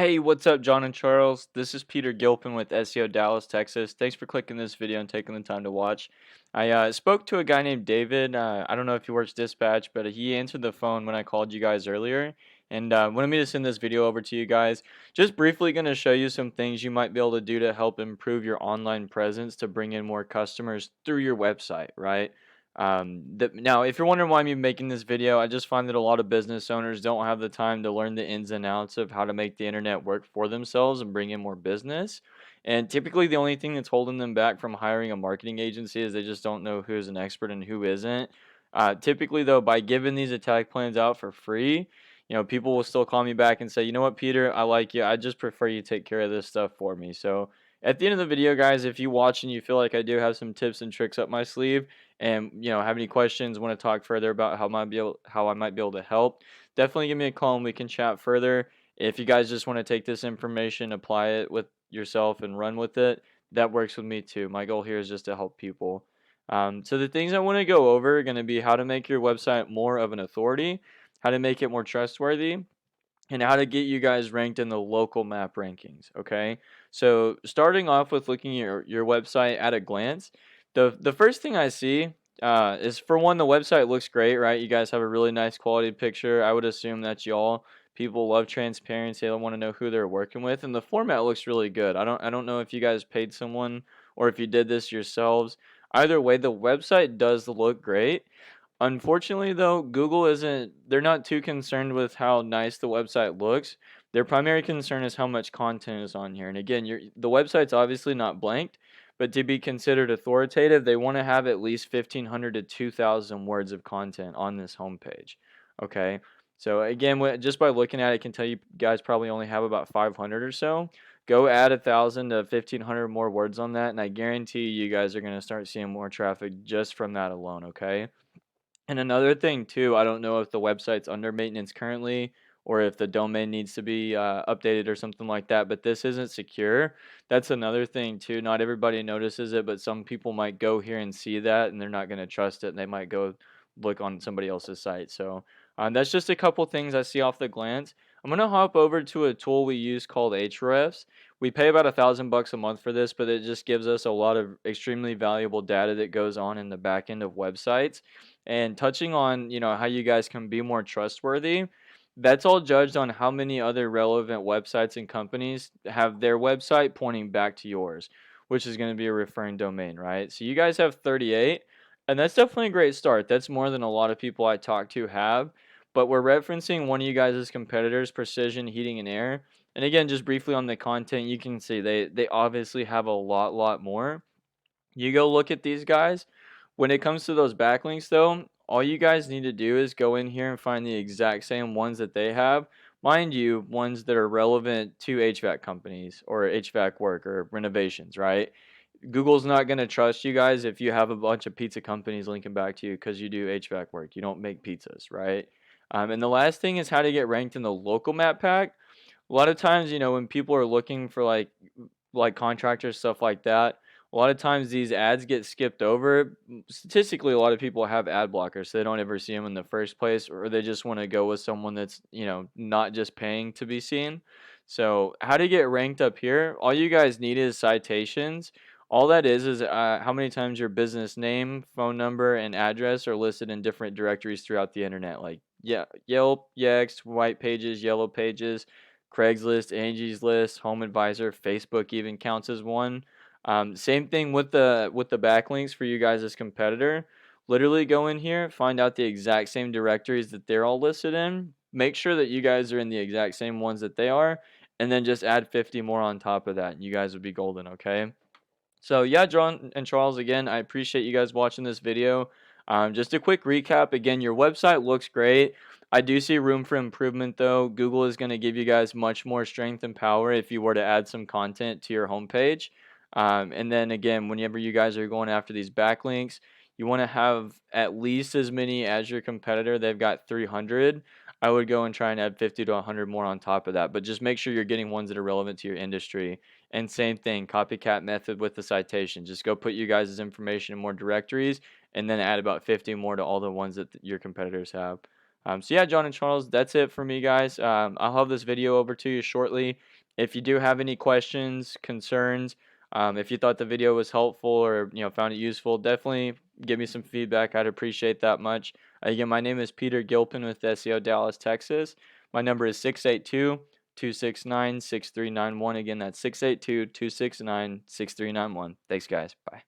Hey, what's up, John and Charles? This is Peter Gilpin with SEO Dallas, Texas. Thanks for clicking this video and taking the time to watch. I spoke to a guy named David. I don't know if he works dispatch, but he answered the phone when I called you guys earlier and wanted me to send this video over to you guys. Just briefly going to show you some things you might be able to do to help improve your online presence to bring in more customers through your website, right? Now, if you're wondering why I'm making this video, I just find that a lot of business owners don't have the time to learn the ins and outs of how to make the internet work for themselves and bring in more business. And typically, the only thing that's holding them back from hiring a marketing agency is they just don't know who's an expert and who isn't. Typically, though, by giving these attack plans out for free, people will still call me back and say, you know what, Peter, I like you. I just prefer you take care of this stuff for me. So, at the end of the video, guys, if you watch and you feel like I do have some tips and tricks up my sleeve, and have any questions, want to talk further about how I might be able to help, definitely give me a call and we can chat further. If you guys just want to take this information, apply it with yourself and run with it, that works with me too. My goal here is just to help people. So the things I want to go over are going to be how to make your website more of an authority, how to make it more trustworthy, and how to get you guys ranked in the local map rankings. Okay, so starting off with looking at your website at a glance, the first thing I see is, for one, the website looks great, right? You guys have a really nice quality picture. I would assume that's y'all. People love transparency. They want to know who they're working with, and the format looks really good. I don't know if you guys paid someone or if you did this yourselves. Either way, the website does look great. Unfortunately, though, they're not too concerned with how nice the website looks. Their primary concern is how much content is on here. And again, the website's obviously not blanked, but to be considered authoritative, they want to have at least 1,500 to 2,000 words of content on this homepage. Okay. So again, just by looking at it, I can tell you guys probably only have about 500 or so. Go add 1,000 to 1,500 more words on that, and I guarantee you guys are going to start seeing more traffic just from that alone. Okay. And another thing too, I don't know if the website's under maintenance currently or if the domain needs to be updated or something like that, but this isn't secure. That's another thing too. Not everybody notices it, but some people might go here and see that and they're not going to trust it and they might go look on somebody else's site. So that's just a couple things I see off the glance. I'm going to hop over to a tool we use called Ahrefs. We pay about $1,000 a month for this, but it just gives us a lot of extremely valuable data that goes on in the back end of websites. And touching on, how you guys can be more trustworthy, that's all judged on how many other relevant websites and companies have their website pointing back to yours, which is going to be a referring domain, right? So you guys have 38, and that's definitely a great start. That's more than a lot of people I talk to have. But we're referencing one of you guys' competitors, Precision Heating and Air. And again, just briefly on the content, you can see they obviously have a lot more. You go look at these guys. When it comes to those backlinks, though, all you guys need to do is go in here and find the exact same ones that they have. Mind you, ones that are relevant to HVAC companies or HVAC work or renovations, right? Google's not going to trust you guys if you have a bunch of pizza companies linking back to you because you do HVAC work. You don't make pizzas, right? And the last thing is how to get ranked in the local map pack. A lot of times, when people are looking for like contractors, stuff like that, a lot of times these ads get skipped over. Statistically, a lot of people have ad blockers, so they don't ever see them in the first place, or they just want to go with someone that's, not just paying to be seen. So how to get ranked up here, all you guys need is citations. All that is how many times your business name, phone number, and address are listed in different directories throughout the internet, like, yeah, Yelp, Yext, White Pages, Yellow Pages, Craigslist, Angie's List, Home Advisor, Facebook even counts as one. Same thing with the backlinks for you guys as competitor. Literally go in here, find out the exact same directories that they're all listed in. Make sure that you guys are in the exact same ones that they are, and then just add 50 more on top of that, and you guys would be golden, okay? So yeah, John and Charles, again, I appreciate you guys watching this video. Just a quick recap. Again, your website looks great. I do see room for improvement though. Google is going to give you guys much more strength and power if you were to add some content to your homepage. And then again, whenever you guys are going after these backlinks, you want to have at least as many as your competitor. They've got 300. I would go and try and add 50 to 100 more on top of that, but just make sure you're getting ones that are relevant to your industry. And same thing, copycat method with the citation. Just go put you guys' information in more directories and then add about 50 more to all the ones that your competitors have. So yeah, John and Charles, that's it for me, guys. I'll have this video over to you shortly. If you do have any questions, concerns, if you thought the video was helpful or found it useful, definitely give me some feedback. I'd appreciate that much. Again, my name is Peter Gilpin with SEO Dallas, Texas. My number is 682-269-6391. Again, that's 682-269-6391. Thanks, guys. Bye.